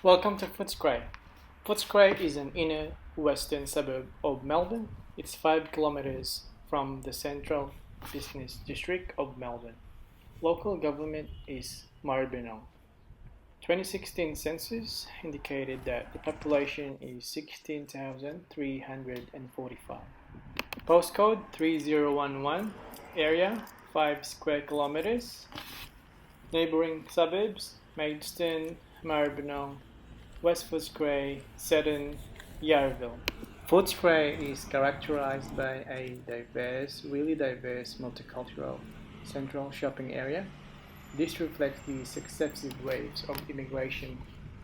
Welcome to Footscray. Footscray is an inner western suburb of Melbourne. It's 5 kilometres from the central business district of Melbourne. Local government is Maribyrnong. 2016 census indicated that the population is 16,345. Postcode 3011, area 5 square kilometres. Neighbouring suburbs Maidstone, Maribyrnong, West Footscray, Seddon, Yarraville. Footscray is characterised by a really diverse multicultural central shopping area. This reflects the successive waves of immigration,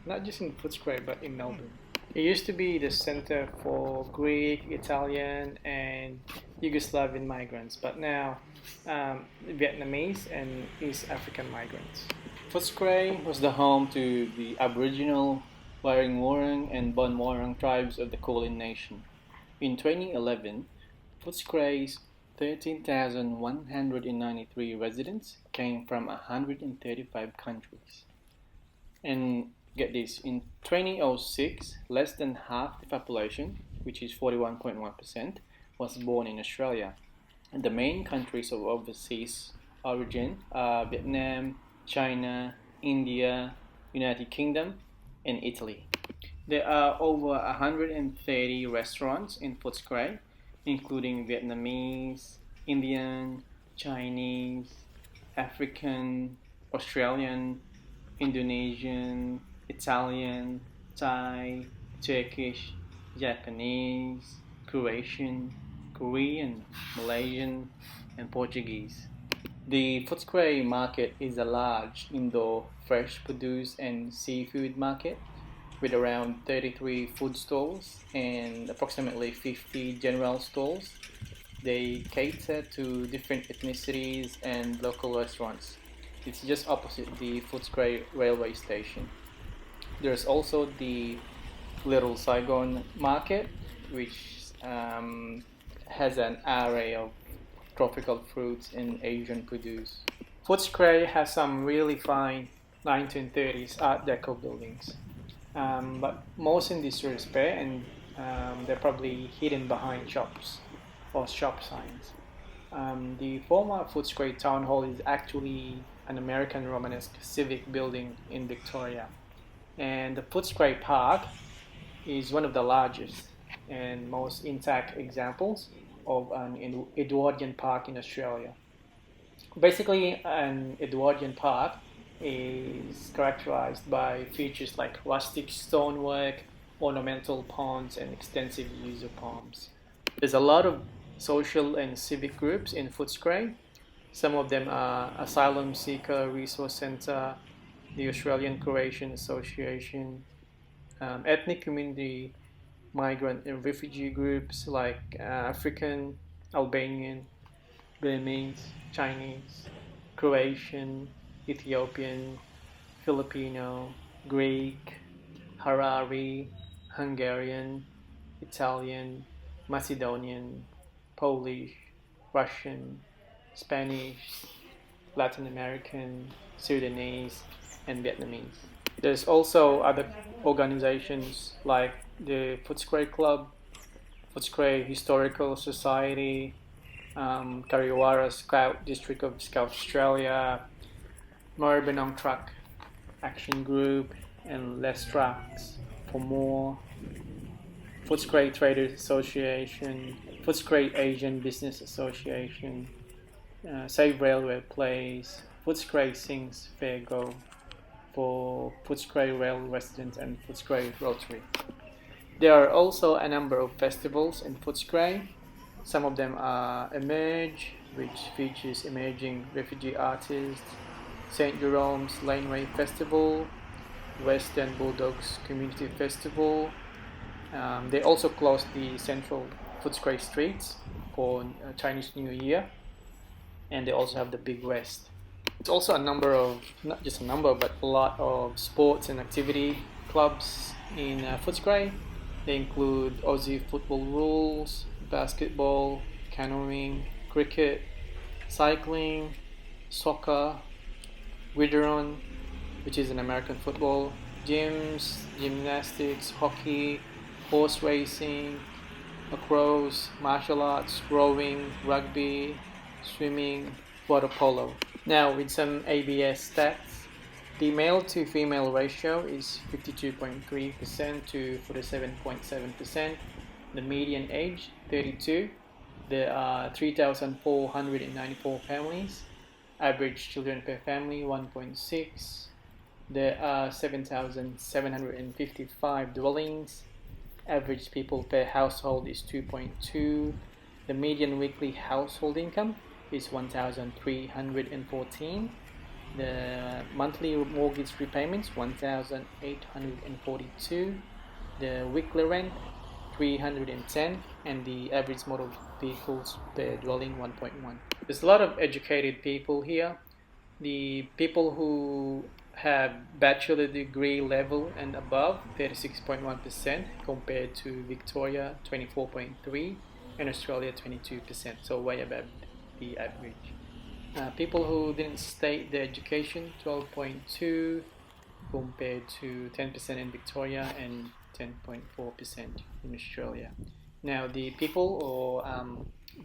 not just in Footscray but in Melbourne. It used to be the centre for Greek, Italian, and Yugoslavian migrants, but now Vietnamese and East African migrants. Footscray was the home to the Aboriginal, Warring and Bonwarang tribes of the Kulin Nation. In 2011, Footscray's 13,193 residents came from 135 countries. And get this, in 2006, less than half the population, which is 41.1%, was born in Australia. And the main countries of overseas origin are Vietnam, China, India, United Kingdom, and Italy. There are over 130 restaurants in Footscray, including Vietnamese, Indian, Chinese, African, Australian, Indonesian, Italian, Thai, Turkish, Japanese, Croatian, Korean, Malaysian, and Portuguese. The Footscray market is a large indoor fresh produce and seafood market with around 33 food stalls and approximately 50 general stores. They cater to different ethnicities and local restaurants. It's just opposite the Footscray railway station. There's also the Little Saigon market, which has an array of tropical fruits and Asian produce. Footscray has some really fine 1930s Art Deco buildings, but most in disrepair and they're probably hidden behind shops or shop signs. The former Footscray Town Hall is actually an American Romanesque civic building in Victoria, and the Footscray Park is one of the largest and most intact examples of an Edwardian park in Australia. Basically, an Edwardian park is characterized by features like rustic stonework, ornamental ponds, and extensive use of palms. There's a lot of social and civic groups in Footscray. Some of them are Asylum Seeker Resource Centre, the Australian Croatian Association, ethnic community, migrant and refugee groups like African, Albanian, Vietnamese, Chinese, Croatian, Ethiopian, Filipino, Greek, Harari, Hungarian, Italian, Macedonian, Polish, Russian, Spanish, Latin American, Sudanese, and Vietnamese. There's also other organizations like the Footscray Club, Footscray Historical Society, Kariwara Scout District of Scout Australia, Maribyrnong Truck Action Group, and Less Trucks for More, Footscray Traders Association, Footscray Asian Business Association, Save Railway Place, Footscray Sings Fair Go for Footscray Rail residents and Footscray Rotary. There are also a number of festivals in Footscray. Some of them are Emerge, which features emerging refugee artists, St. Jerome's Laneway Festival, Western Bulldogs Community Festival. They also close the central Footscray streets for Chinese New Year, and they also have the Big West. It's also a number of, not just a number, but a lot of sports and activity clubs in Footscray. They include Aussie Football Rules, basketball, canoeing, cricket, cycling, soccer, Wideron, which is an American football, gyms, gymnastics, hockey, horse racing, lacrosse, martial arts, rowing, rugby, swimming, water polo. Now with some ABS stats, the male to female ratio is 52.3% to 47.7%. The median age 32. There are 3,494 families. Average children per family 1.6. There are 7,755 dwellings. Average people per household is 2.2. The median weekly household income is 1,314. The monthly mortgage repayments 1,842. The weekly rent 310, and the average motor vehicles per dwelling 1.1. There's a lot of educated people here. The people who have bachelor degree level and above 36.1% compared to Victoria 24.3% and Australia 22%, so way above the average. People who didn't state their education 12.2% compared to 10% in Victoria and 10.4% in Australia. Now the people or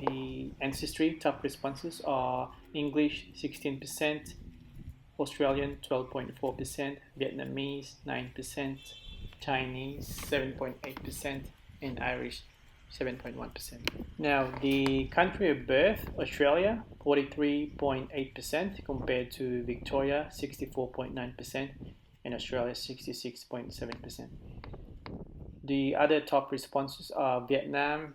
the ancestry top responses are English 16%, Australian 12.4%, Vietnamese 9%, Chinese 7.8%, and Irish 7.1%. Now the country of birth, Australia 43.8% compared to Victoria 64.9% and Australia 66.7%. The other top responses are Vietnam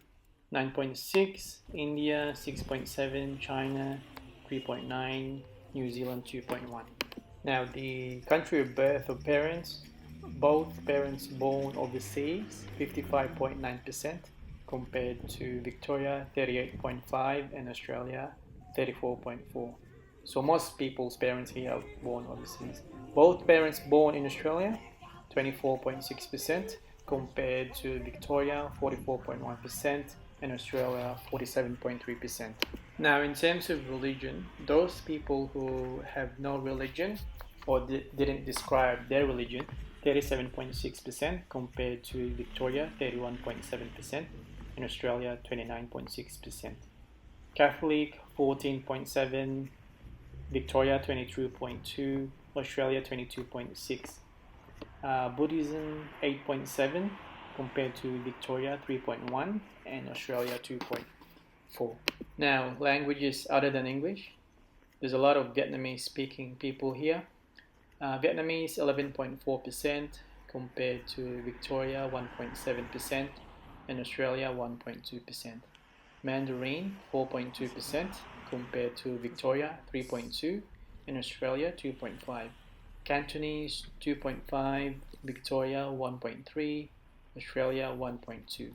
9.6, India 6.7, China 3.9, New Zealand 2.1. Now the country of birth of parents, both parents born overseas 55.9% compared to Victoria 38.5 and Australia 34.4. So most people's parents here are born overseas. Both parents born in Australia 24.6% compared to Victoria 44.1% and Australia 47.3%. Now in terms of religion, those people who have no religion or didn't describe their religion 37.6% compared to Victoria 31.7% and Australia 29.6%. Catholic 14.7%, Victoria 22.2%, Australia 22.6%. Buddhism 8.7% compared to Victoria 3.1% and Australia 2.4%. Now languages other than English. There's a lot of Vietnamese speaking people here. Vietnamese 11.4% compared to Victoria 1.7% and Australia 1.2%. Mandarin 4.2% compared to Victoria 3.2% and Australia 2.5%. Cantonese 2.5%, Victoria 1.3%, Australia 1.2%.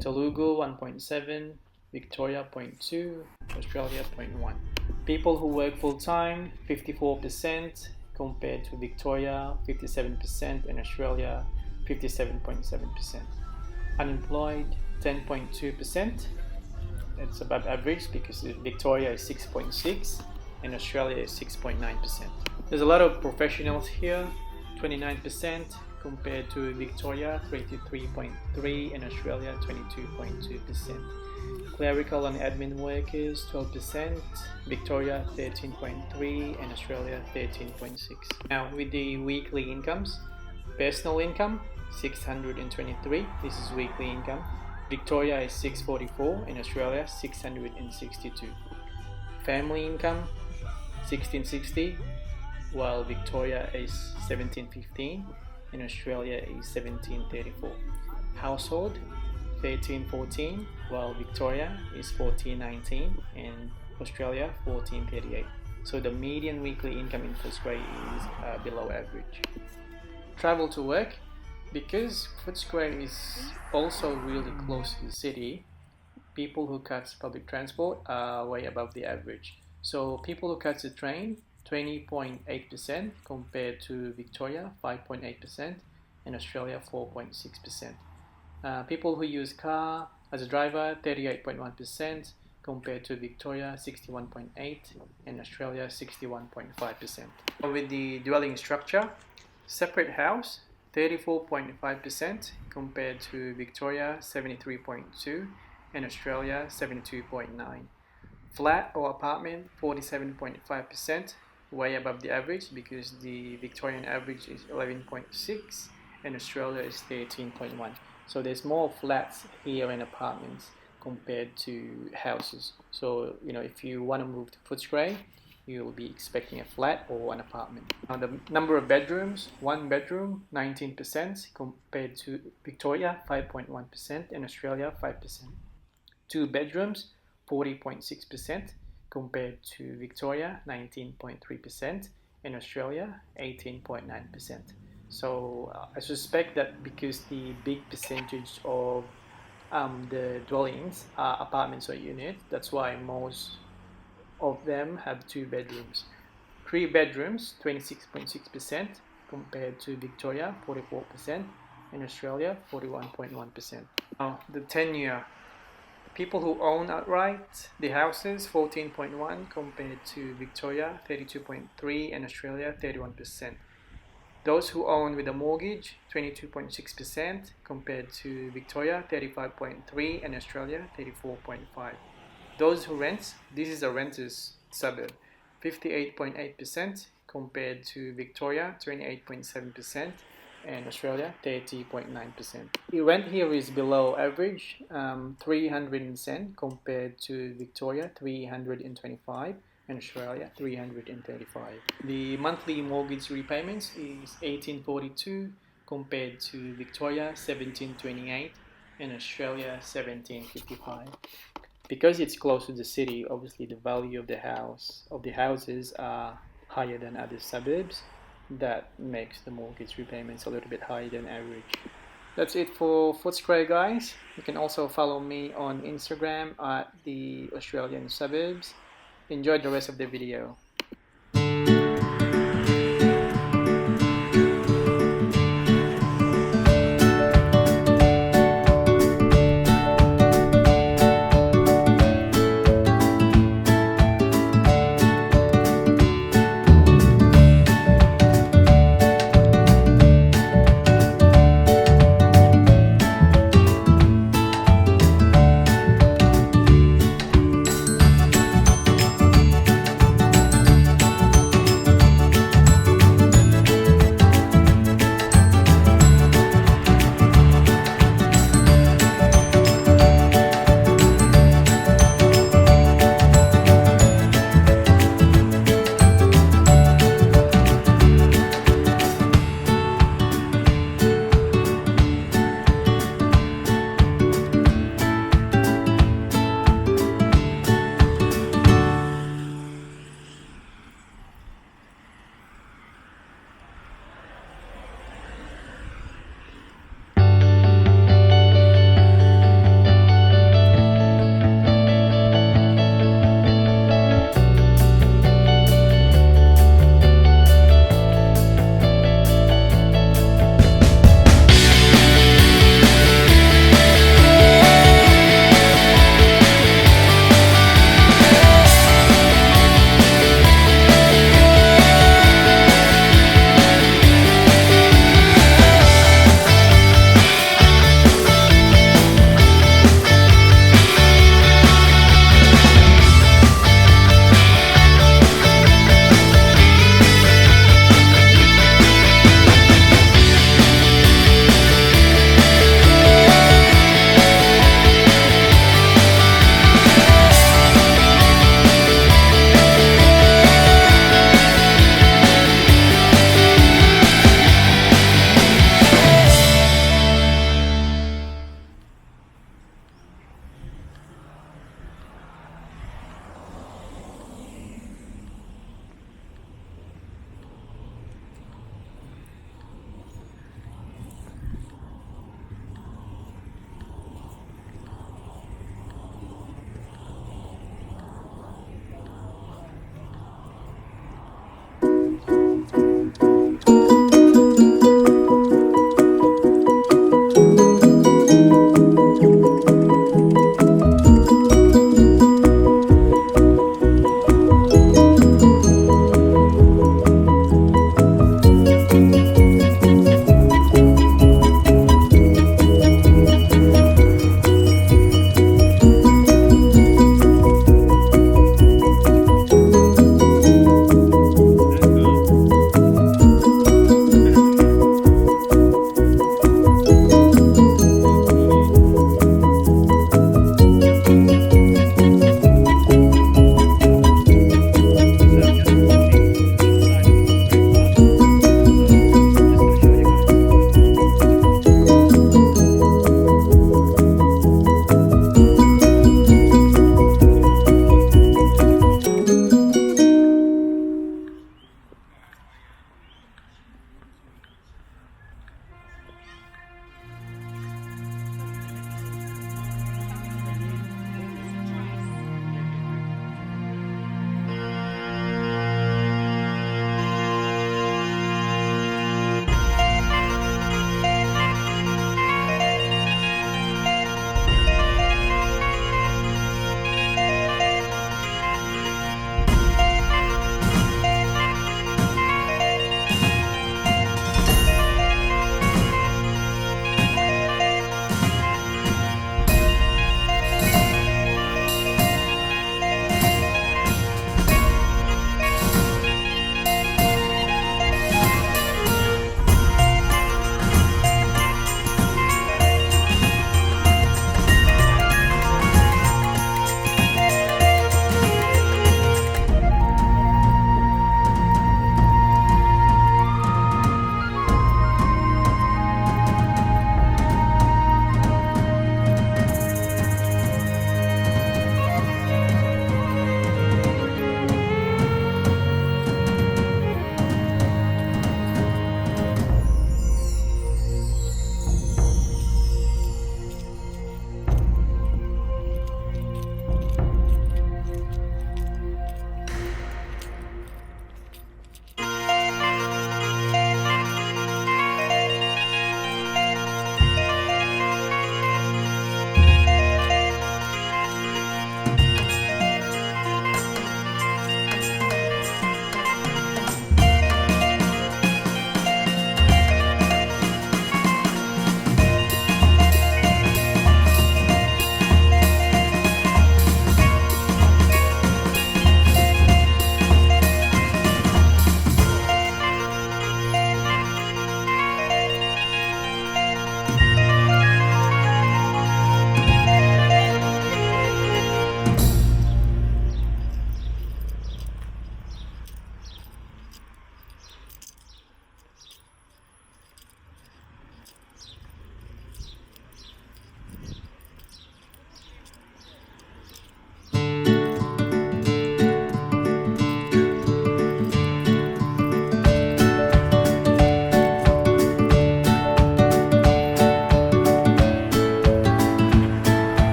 Telugu 1.7%, Victoria 0.2%, Australia 0.1%. People who work full-time 54% compared to Victoria 57% and Australia 57.7%. Unemployed 10.2%. It's above average because Victoria is 6.6% and Australia is 6.9%. There's a lot of professionals here, 29% compared to Victoria 33.3% and Australia 22.2%. Clerical and admin workers 12%, Victoria 13.3% and Australia 13.6%. Now with the weekly incomes, personal income 623, this is weekly income. Victoria is 644 and Australia 662. Family income 1660, while Victoria is 1715 and Australia is 1734. Household 1314, while Victoria is 1419 and Australia 1438. So the median weekly income in Footscray is below average. Travel to work. Because Footscray is also really close to the city, people who catch public transport are way above the average. So people who catch the train 20.8% compared to Victoria 5.8% and Australia 4.6%. People who use car as a driver 38.1% compared to Victoria 61.8% and Australia 61.5%. With the dwelling structure, Separate house, 34.5% compared to Victoria, 73.2%, and Australia, 72.9%. Flat or apartment, 47.5%, way above the average because the Victorian average is 11.6% and Australia is 13.1%. So there's more flats here and apartments compared to houses. So, if you want to move to Footscray, you'll be expecting a flat or an apartment. Now, the number of bedrooms, one bedroom, 19% compared to Victoria, 5.1%, and Australia, 5%. Two bedrooms, 40.6% compared to Victoria, 19.3%, and Australia, 18.9%. So I suspect that because the big percentage of the dwellings are apartments or units, that's why most of them have two bedrooms. Three bedrooms, 26.6% compared to Victoria, 44%, and Australia, 41.1%. Now, the tenure. People who own outright the houses, 14.1% compared to Victoria, 32.3%, and Australia, 31%. Those who own with a mortgage, 22.6% compared to Victoria, 35.3%, and Australia, 34.5%. Those who rent, this is a renter's suburb, 58.8% compared to Victoria, 28.7%, and Australia, 30.9%. The rent here is below average, 300 cents compared to Victoria, 325, and Australia, 335. The monthly mortgage repayments is 1842 compared to Victoria, 1728, and Australia, 1755. Because it's close to the city, obviously the value of the houses are higher than other suburbs. That makes the mortgage repayments a little bit higher than average. That's it for Footscray, guys. You can also follow me on Instagram at the Australian Suburbs. Enjoy the rest of the video.